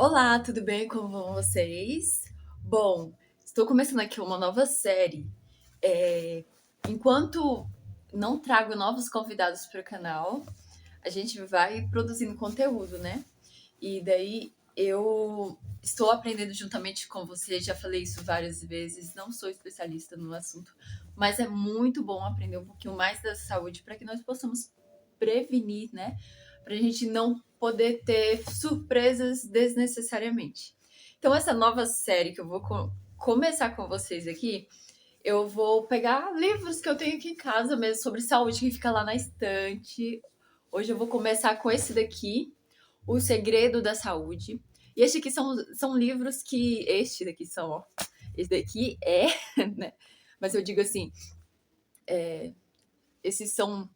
Olá, tudo bem? Como vão vocês? Bom, estou começando aqui uma nova série. É, Enquanto não trago novos convidados para o canal, a gente vai produzindo conteúdo, né? E daí eu estou aprendendo juntamente com você, já falei isso várias vezes, não sou especialista no assunto, mas é muito bom aprender um pouquinho mais da saúde para que nós possamos prevenir, né? Para a gente não poder ter surpresas desnecessariamente. Então, essa nova série que eu vou começar com vocês aqui, eu vou pegar livros que eu tenho aqui em casa mesmo sobre saúde, que fica lá na estante. Hoje eu vou começar com esse daqui, O Segredo da Saúde. E este aqui são livros que. Este daqui são, ó. Esse daqui é, né? Mas eu digo assim, esses são.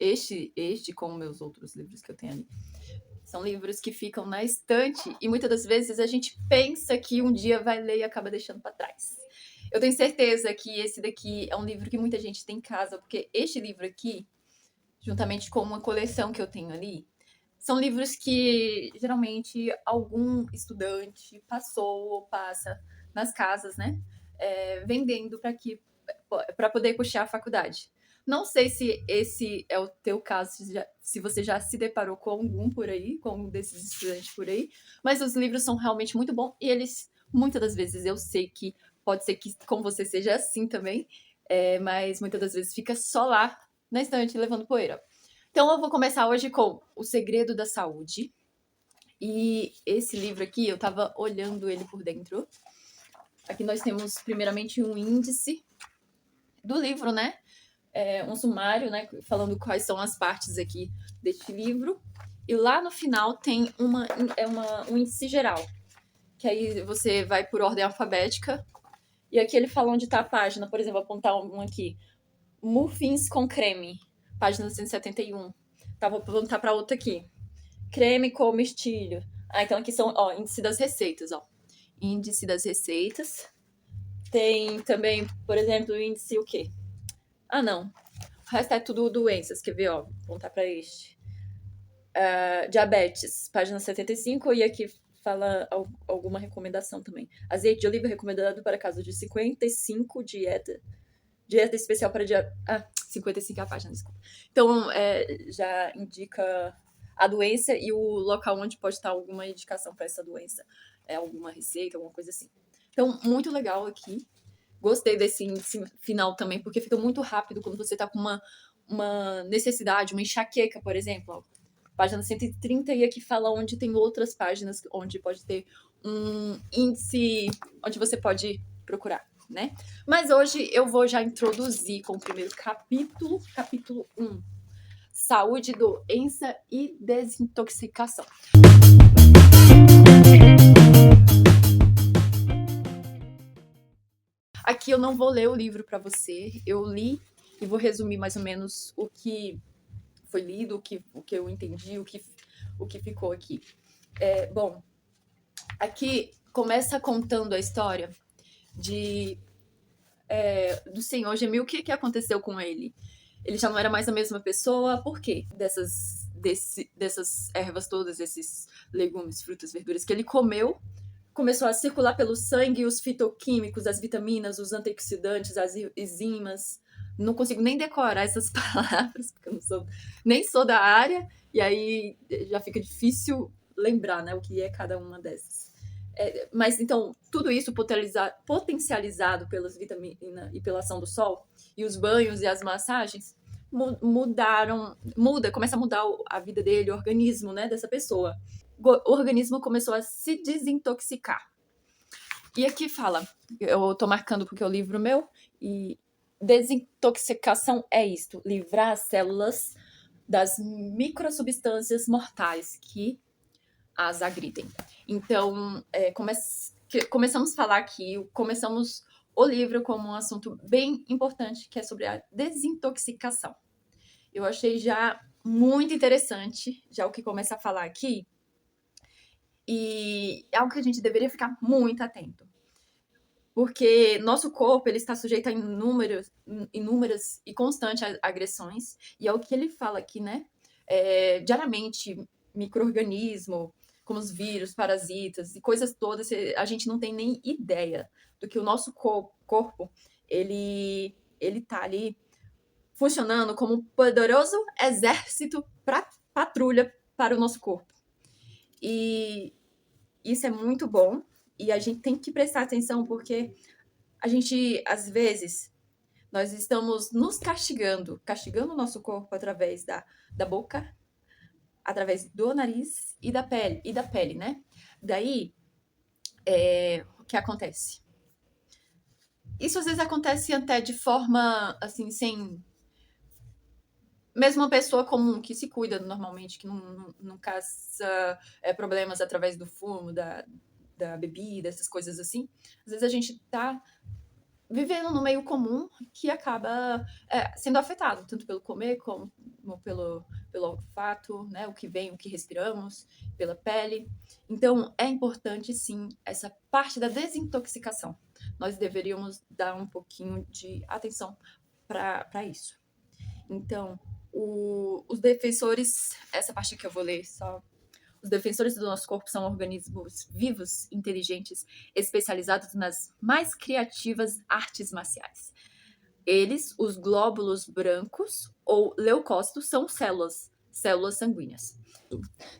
Este, com meus outros livros que eu tenho ali. São livros que ficam na estante e muitas das vezes a gente pensa que um dia vai ler e acaba deixando para trás. Eu tenho certeza que esse daqui é um livro que muita gente tem em casa, porque este livro aqui, juntamente com uma coleção que eu tenho ali, são livros que geralmente algum estudante passou ou passa nas casas, né? Vendendo para poder puxar a faculdade. Não sei se esse é o teu caso, se você já se deparou com algum por aí, com um desses estudantes por aí, mas os livros são realmente muito bons e eles, muitas das vezes, eu sei que pode ser que com você seja assim também, mas muitas das vezes fica só lá na estante levando poeira. Então eu vou começar hoje com O Segredo da Saúde. E esse livro aqui, eu estava olhando ele por dentro. Aqui nós temos primeiramente um índice do livro, né? Um sumário, né? Falando quais são as partes aqui deste livro. E lá no final tem um índice geral, que aí você vai por ordem alfabética. E aqui ele fala onde está a página, por exemplo, vou apontar um aqui. Muffins com creme, página 171. Tá, vou apontar para outra aqui. Creme comestível. Então aqui são, ó, índice das receitas, ó. Índice das receitas. Tem também, por exemplo, o índice o quê? Não. O resto é tudo doenças. Quer ver, ó? Vou apontar para este. Diabetes, página 75. E aqui fala alguma recomendação também. Azeite de oliva recomendado para casos de 55, dieta especial para diabetes. 55 é a página, desculpa. Então, já indica a doença e o local onde pode estar alguma indicação para essa doença. Alguma receita, alguma coisa assim. Então, muito legal aqui. Gostei desse índice final também, porque fica muito rápido quando você está com uma necessidade, uma enxaqueca, por exemplo. Ó, página 130, e aqui fala onde tem outras páginas onde pode ter um índice onde você pode procurar, né? Mas hoje eu vou já introduzir com o primeiro capítulo 1. Saúde, doença e desintoxicação. Aqui eu não vou ler o livro para você, eu li e vou resumir mais ou menos o que foi lido, o que eu entendi, o que ficou aqui. Bom, aqui começa contando a história do senhor Gemil. O que aconteceu com ele? Ele já não era mais a mesma pessoa. Por quê? Dessas ervas todas, esses legumes, frutas, verduras que ele comeu, começou a circular pelo sangue os fitoquímicos, as vitaminas, os antioxidantes, as enzimas. Não consigo nem decorar essas palavras, porque eu nem sou da área, e aí já fica difícil lembrar, né, o que é cada uma dessas. Mas então, tudo isso potencializado pelas vitaminas e pela ação do sol, e os banhos e as massagens, começa a mudar a vida dele, o organismo, né, dessa pessoa. O organismo começou a se desintoxicar. E aqui fala, eu tô marcando porque é o livro meu, e desintoxicação é isto: livrar as células das microsubstâncias mortais que as agridem. Então, começamos a falar aqui, começamos o livro como um assunto bem importante, que é sobre a desintoxicação. Eu achei já muito interessante, já o que começa a falar aqui, e é algo que a gente deveria ficar muito atento. Porque nosso corpo ele está sujeito a inúmeras e constantes agressões, e é o que ele fala aqui, né? Diariamente, micro-organismo, como os vírus, parasitas e coisas todas, a gente não tem nem ideia do que o nosso corpo, ele tá ali funcionando como um poderoso exército para patrulha para o nosso corpo. E isso é muito bom e a gente tem que prestar atenção porque a gente, às vezes, nós estamos nos castigando o nosso corpo através da boca, através do nariz e da pele, né? Daí, o que acontece? Isso às vezes acontece até de forma, assim, sem... Mesmo uma pessoa comum que se cuida normalmente, que não caça problemas através do fumo, da bebida, essas coisas assim. Às vezes a gente tá vivendo no meio comum que acaba sendo afetado, tanto pelo comer como pelo olfato, né? O que vem, o que respiramos, pela pele. Então, é importante, sim, essa parte da desintoxicação. Nós deveríamos dar um pouquinho de atenção para isso. Então, os defensores, essa parte que eu vou ler só. Os defensores do nosso corpo são organismos vivos, inteligentes, especializados nas mais criativas artes marciais. Eles, os glóbulos brancos ou leucócitos, são células sanguíneas.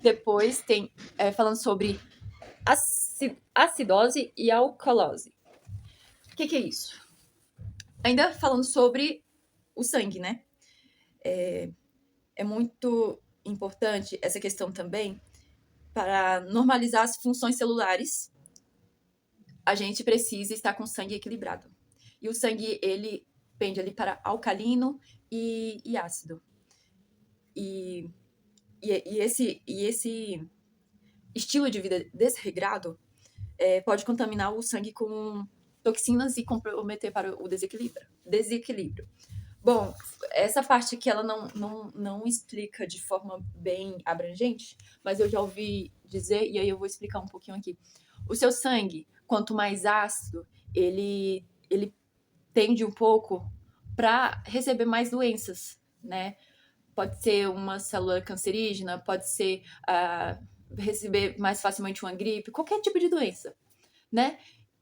Depois tem falando sobre acidose e alcalose. O que é isso? Ainda falando sobre o sangue, né? É muito importante essa questão também. Para normalizar as funções celulares, a gente precisa estar com o sangue equilibrado. E o sangue, ele pende ali para alcalino e ácido. E esse estilo de vida desregrado pode contaminar o sangue com toxinas e comprometer para o desequilíbrio. Bom, essa parte aqui ela não explica de forma bem abrangente, mas eu já ouvi dizer, e aí eu vou explicar um pouquinho aqui. O seu sangue, quanto mais ácido, ele tende um pouco para receber mais doenças, né? Pode ser uma célula cancerígena, pode ser receber mais facilmente uma gripe, qualquer tipo de doença, né?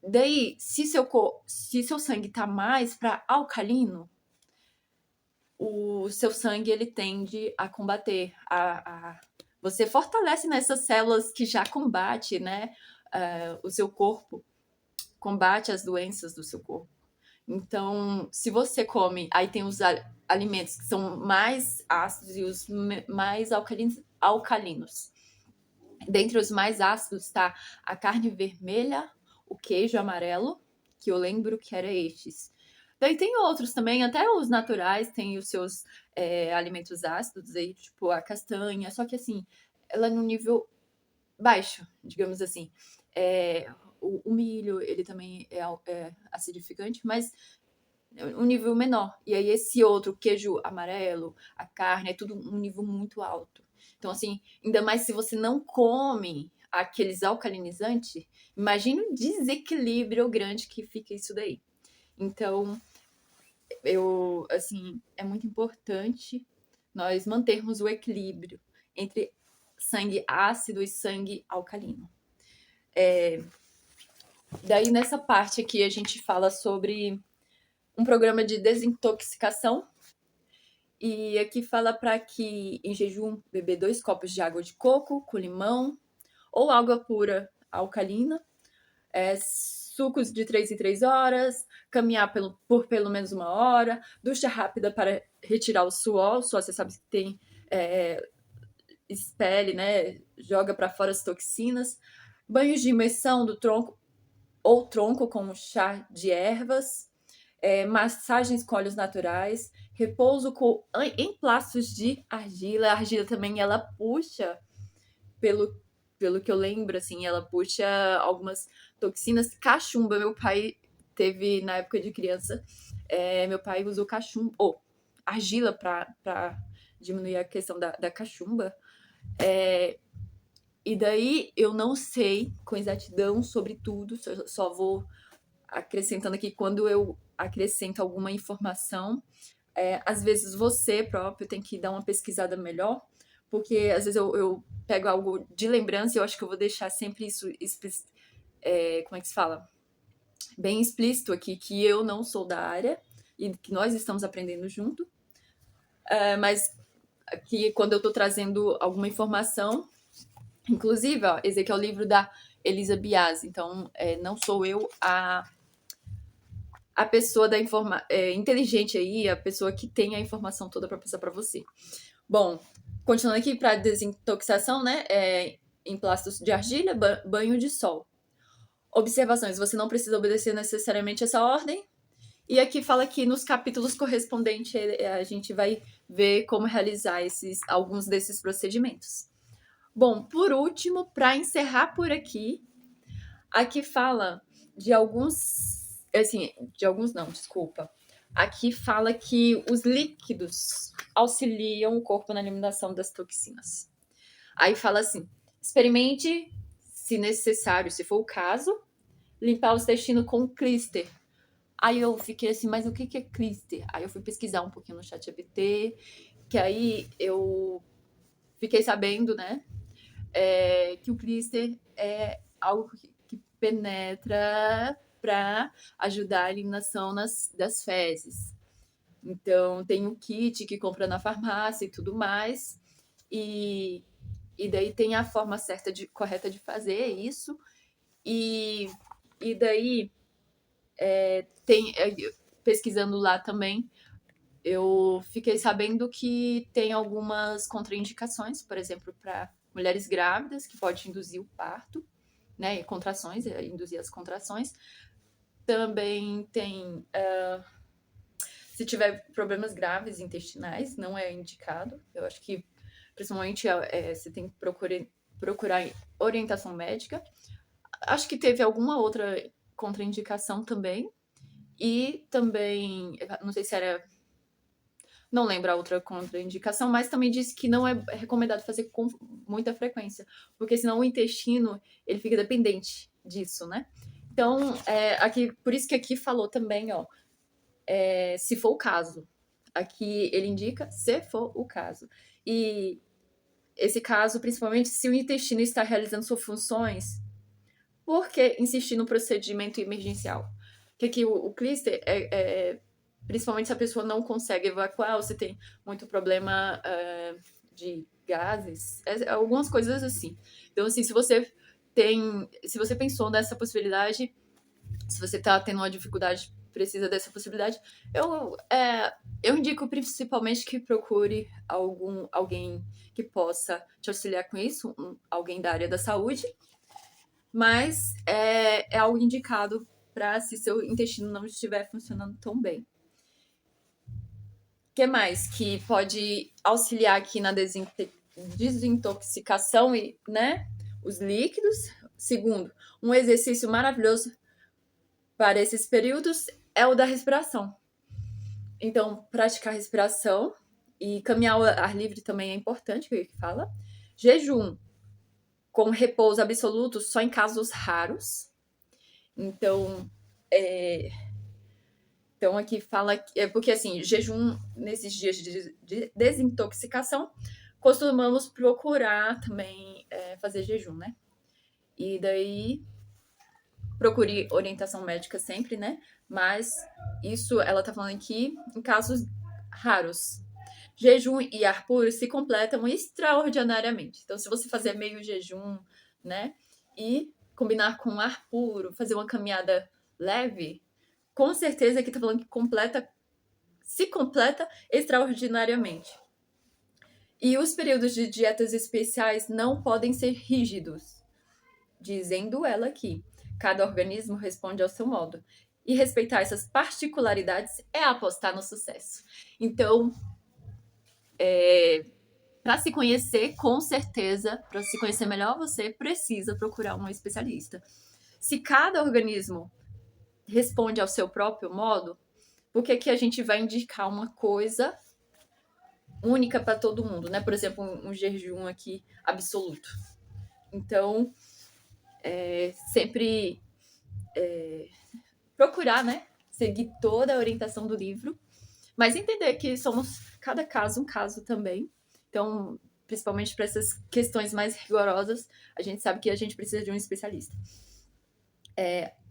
Daí, se seu sangue tá mais para alcalino, o seu sangue ele tende a combater, você fortalece nessas células que já combate, né? O seu corpo combate as doenças do seu corpo. Então, se você come, aí tem os alimentos que são mais ácidos e os mais alcalinos. Dentre os mais ácidos está a carne vermelha, o queijo amarelo, que eu lembro que era estes. Daí tem outros também, até os naturais, tem os seus alimentos ácidos, aí, tipo a castanha, só que assim, ela é no nível baixo, digamos assim. O milho, ele também é acidificante, mas um nível menor. E aí esse outro, queijo amarelo, a carne, é tudo um nível muito alto. Então, assim, ainda mais se você não come aqueles alcalinizantes, imagina o desequilíbrio grande que fica isso daí. Então, é muito importante nós mantermos o equilíbrio entre sangue ácido e sangue alcalino. Daí, nessa parte aqui, a gente fala sobre um programa de desintoxicação. E aqui fala para que, em jejum, beber 2 copos de água de coco com limão ou água pura alcalina, sucos de 3 em 3 horas, caminhar por pelo menos 1 hora, ducha rápida para retirar o suor você sabe que tem expele, né? Joga para fora as toxinas, banhos de imersão do tronco com chá de ervas, massagens com óleos naturais, repouso em plásticos de argila. A argila também ela puxa, pelo que eu lembro, assim, ela puxa algumas toxinas. Cachumba, meu pai teve na época de criança, meu pai usou cachumba, argila para diminuir a questão da cachumba. E daí eu não sei com exatidão sobre tudo, só vou acrescentando aqui quando eu acrescento alguma informação. Às vezes você próprio tem que dar uma pesquisada melhor, porque às vezes eu pego algo de lembrança e eu acho que eu vou deixar sempre isso, como é que se fala? Bem explícito aqui, que eu não sou da área e que nós estamos aprendendo junto, mas que quando eu estou trazendo alguma informação, inclusive, ó, esse aqui é o livro da Elisa Biasi, então não sou eu a pessoa da inteligente aí, a pessoa que tem a informação toda para passar para você. Bom, continuando aqui para desintoxicação, né? Em plásticos de argila, banho de sol. Observações: você não precisa obedecer necessariamente essa ordem. E aqui fala que nos capítulos correspondentes a gente vai ver como realizar alguns desses procedimentos. Bom, por último, para encerrar por aqui fala de alguns, assim, de alguns não, desculpa. Aqui fala que os líquidos auxiliam o corpo na eliminação das toxinas. Aí fala assim: experimente, se necessário, se for o caso, limpar o intestino com clíster. Aí eu fiquei assim, mas o que é clíster? Aí eu fui pesquisar um pouquinho no ChatGPT, que aí eu fiquei sabendo, né, que o clíster é algo que penetra para ajudar a eliminação das fezes. Então, tem o kit que compra na farmácia e tudo mais. E daí tem a forma certa correta de fazer isso. E daí, pesquisando lá também, eu fiquei sabendo que tem algumas contraindicações, por exemplo, para mulheres grávidas, que pode induzir o parto, né? Contrações, induzir as contrações. Também tem, se tiver problemas graves intestinais, não é indicado. Eu acho que, principalmente, você tem que procurar orientação médica. Acho que teve alguma outra contraindicação também. E também, não sei se era... Não lembro a outra contraindicação, mas também disse que não é recomendado fazer com muita frequência, porque senão o intestino ele fica dependente disso, né? Então, aqui, por isso que aqui falou também, ó, se for o caso. Aqui ele indica se for o caso. E esse caso, principalmente se o intestino está realizando suas funções, por que insistir no procedimento emergencial? Que aqui o clíster principalmente se a pessoa não consegue evacuar, ou se tem muito problema de gases, algumas coisas assim. Então, assim, se você pensou nessa possibilidade, se você está tendo uma dificuldade, precisa dessa possibilidade, eu indico principalmente que procure alguém que possa te auxiliar com isso, alguém da área da saúde, mas é algo indicado para se seu intestino não estiver funcionando tão bem. O que mais que pode auxiliar aqui na desintoxicação e, né, os líquidos? Segundo, um exercício maravilhoso para esses períodos é o da respiração. Então, praticar respiração e caminhar ao ar livre também é importante, que ele fala. Jejum com repouso absoluto só em casos raros. Então, aqui fala porque assim, jejum nesses dias de desintoxicação, costumamos procurar também fazer jejum, né? E daí procure orientação médica sempre, né? Mas isso ela tá falando aqui em casos raros. Jejum e ar puro se completam extraordinariamente. Então, se você fazer meio jejum, né? E combinar com ar puro, fazer uma caminhada leve, com certeza aqui tá falando que se completa extraordinariamente. E os períodos de dietas especiais não podem ser rígidos, dizendo ela aqui. Cada organismo responde ao seu modo. E respeitar essas particularidades é apostar no sucesso. Então, para se conhecer, com certeza, para se conhecer melhor, você precisa procurar um especialista. Se cada organismo responde ao seu próprio modo, por que a gente vai indicar uma coisa única para todo mundo, né? Por exemplo, um jejum aqui absoluto. Então, sempre procurar, né? Seguir toda a orientação do livro, mas entender que somos cada caso um caso também. Então, principalmente para essas questões mais rigorosas, a gente sabe que a gente precisa de um especialista.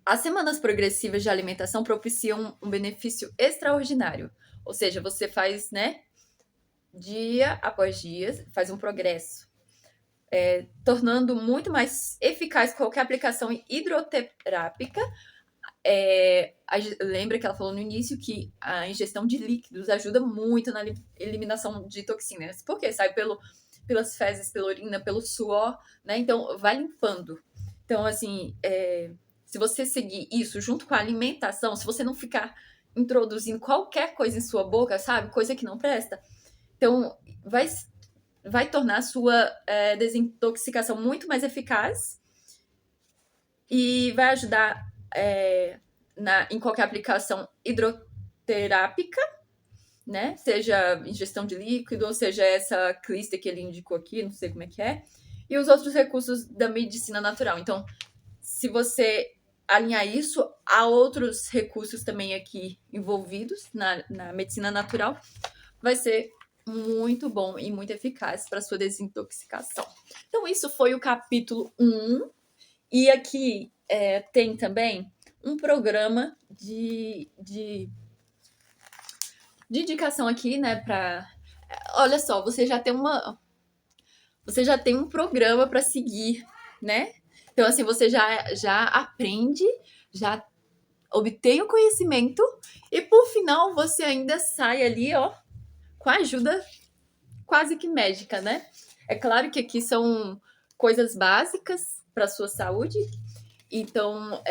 As semanas progressivas de alimentação propiciam um benefício extraordinário. Ou seja, você faz, né, dia após dia, faz um progresso, tornando muito mais eficaz qualquer aplicação hidroterápica. Lembra que ela falou no início que a ingestão de líquidos ajuda muito na eliminação de toxinas. Por quê? Sai pelas fezes, pela urina, pelo suor, né? Então, vai limpando. Então, assim, se você seguir isso junto com a alimentação, se você não ficar introduzindo qualquer coisa em sua boca, sabe? Coisa que não presta. Então, vai tornar a sua desintoxicação muito mais eficaz e vai ajudar em qualquer aplicação hidroterápica, né? Seja ingestão de líquido, ou seja essa clista que ele indicou aqui, não sei como é que é, e os outros recursos da medicina natural. Então, se você alinhar isso a outros recursos também aqui envolvidos na medicina natural, vai ser muito bom e muito eficaz para sua desintoxicação. Então, isso foi o capítulo 1. E aqui tem também um programa de indicação aqui, né? Olha só, você já tem um programa para seguir, né? Então, assim, você já aprende, já obtém o conhecimento e, por final, você ainda sai ali, ó, com a ajuda quase que médica, né? É claro que aqui são coisas básicas para sua saúde. Então,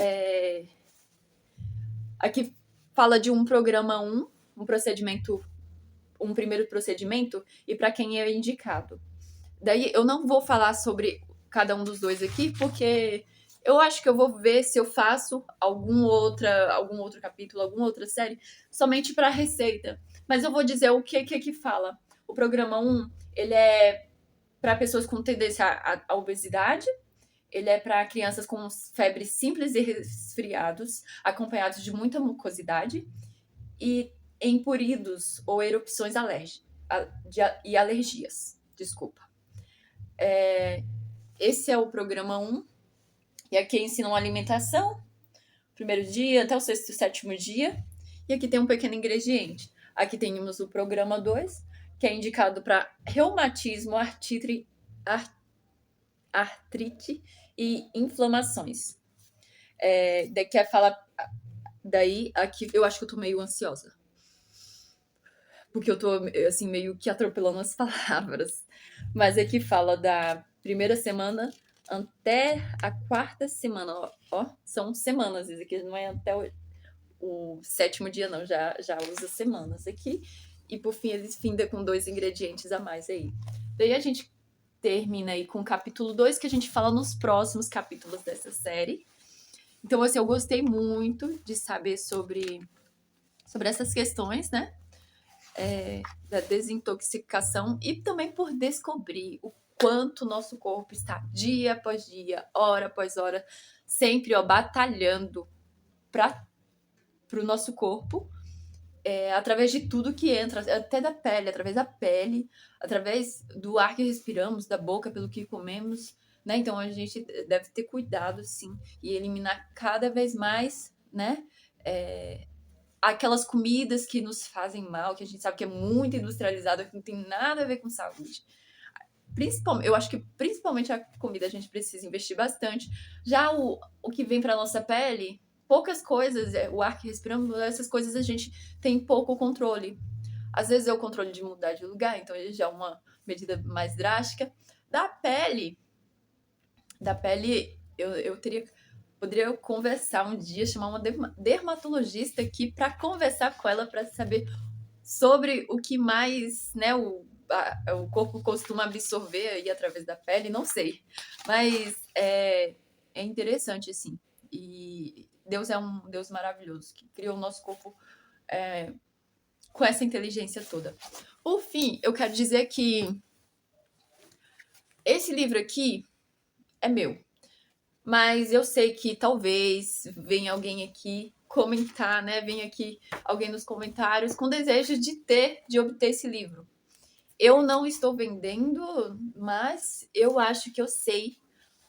aqui fala de um programa 1, um primeiro procedimento, e para quem é indicado. Daí, eu não vou falar sobre cada um dos dois aqui, porque eu acho que eu vou ver se eu faço algum outro capítulo, alguma outra série, somente para receita. Mas eu vou dizer o que fala. O programa 1, ele é para pessoas com tendência à obesidade, ele é para crianças com febre simples e resfriados, acompanhados de muita mucosidade, e empuridos ou erupções e alergias. Desculpa. Esse é o programa 1. E aqui ensinam alimentação, primeiro dia até o 6º e 7º dia. E aqui tem um pequeno ingrediente. Aqui temos o programa 2, que é indicado para reumatismo, artrite e inflamações. Daí, aqui eu acho que eu tô meio ansiosa. Porque eu tô, assim, meio que atropelando as palavras. Mas aqui fala da primeira semana até a 4ª semana. Ó, são semanas, isso aqui não é até o 7º dia, não. Já usa semanas aqui. E por fim, eles findam com 2 ingredientes a mais aí. Daí a gente termina aí com o capítulo 2, que a gente fala nos próximos capítulos dessa série. Então, assim, eu gostei muito de saber sobre essas questões, né? Da desintoxicação, e também por descobrir o quanto o nosso corpo está dia após dia, hora após hora, sempre batalhando para o nosso corpo, através de tudo que entra, até da pele, através da pele, através do ar que respiramos, da boca, pelo que comemos, né? Então a gente deve ter cuidado, sim, e eliminar cada vez mais, né? Aquelas comidas que nos fazem mal, que a gente sabe que é muito industrializada, que não tem nada a ver com saúde. Eu acho que principalmente a comida a gente precisa investir bastante. Já o que vem para nossa pele, poucas coisas, o ar que respiramos, essas coisas a gente tem pouco controle. Às vezes é o controle de mudar de lugar, então já é uma medida mais drástica. Da pele, eu poderia conversar um dia, chamar uma dermatologista aqui para conversar com ela, para saber sobre o que mais, né, o corpo costuma absorver aí através da pele, não sei. Mas é interessante, assim. E Deus é um Deus maravilhoso, que criou o nosso corpo com essa inteligência toda. Por fim, eu quero dizer que esse livro aqui é meu. Mas eu sei que talvez venha alguém aqui comentar, né? Venha aqui alguém nos comentários com desejo de obter esse livro. Eu não estou vendendo, mas eu acho que eu sei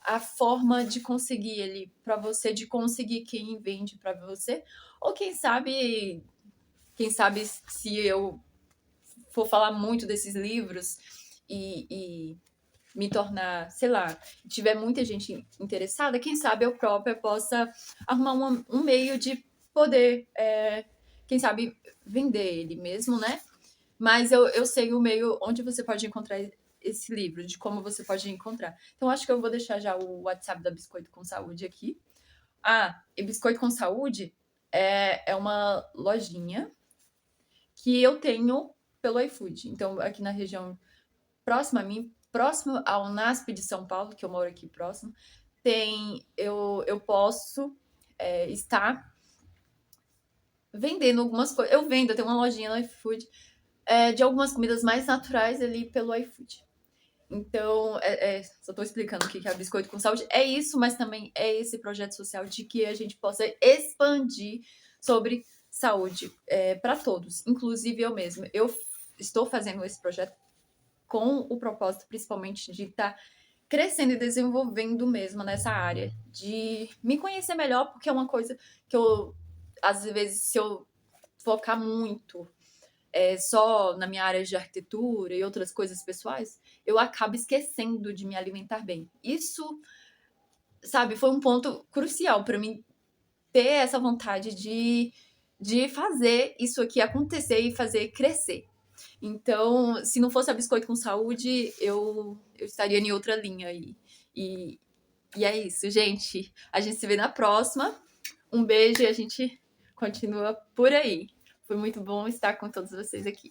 a forma de conseguir ele para você, de conseguir quem vende para você, ou quem sabe se eu for falar muito desses livros e me tornar, sei lá, tiver muita gente interessada, quem sabe eu própria possa arrumar um meio de poder, quem sabe, vender ele mesmo, né? Mas eu sei o meio onde você pode encontrar esse livro, de como você pode encontrar. Então, acho que eu vou deixar já o WhatsApp da Biscoito com Saúde aqui. Ah, e Biscoito com Saúde é uma lojinha que eu tenho pelo iFood. Então, aqui na região próxima a mim, próximo ao NASP de São Paulo, que eu moro aqui próximo, eu posso estar vendendo algumas coisas. Eu tenho uma lojinha no iFood de algumas comidas mais naturais ali pelo iFood. Então, só estou explicando o que é Biscoito com Saúde. É isso, mas também é esse projeto social de que a gente possa expandir sobre saúde para todos, inclusive eu mesma. Eu estou fazendo esse projeto com o propósito, principalmente, de estar crescendo e desenvolvendo mesmo nessa área, de me conhecer melhor, porque é uma coisa que eu, às vezes, se eu focar muito só na minha área de arquitetura e outras coisas pessoais, eu acabo esquecendo de me alimentar bem. Isso, sabe, foi um ponto crucial para mim ter essa vontade de fazer isso aqui acontecer e fazer crescer. Então, se não fosse a Biscoito com Saúde, eu estaria em outra linha aí. E é isso, gente. A gente se vê na próxima. Um beijo e a gente continua por aí. Foi muito bom estar com todos vocês aqui.